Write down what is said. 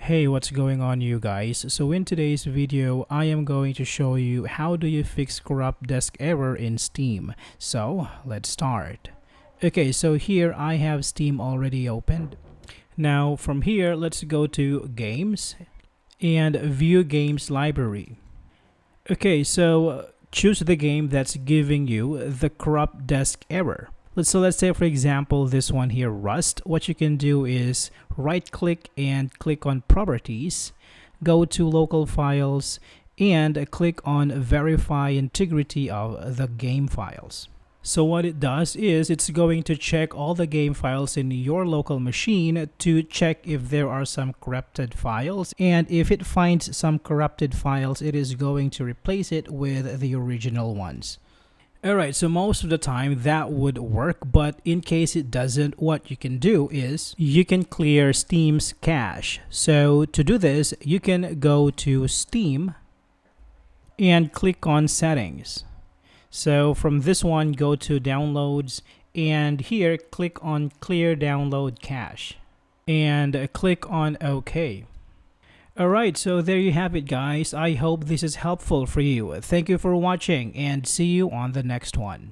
Hey, what's going on you guys? So in today's video, I am going to show you how do you fix corrupt disk error in Steam. So let's start. Okay, so here I have Steam already opened. Now from here, let's go to Games and View Games Library. Okay, so choose the game that's giving you the corrupt disk error. Let's say for example this one here, Rust. What you can do is right click and click on properties, go to local files and click on verify integrity of the game files. So what it does is it's going to check all the game files in your local machine to check if there are some corrupted files, and if it finds some corrupted files, it is going to replace it with the original ones. Alright, so most of the time that would work, but in case it doesn't, what you can do is you can clear Steam's cache. So to do this, you can go to Steam and click on Settings. So from this one, go to Downloads and here click on Clear Download Cache and click on OK. Alright, so there you have it guys. I hope this is helpful for you. Thank you for watching and see you on the next one.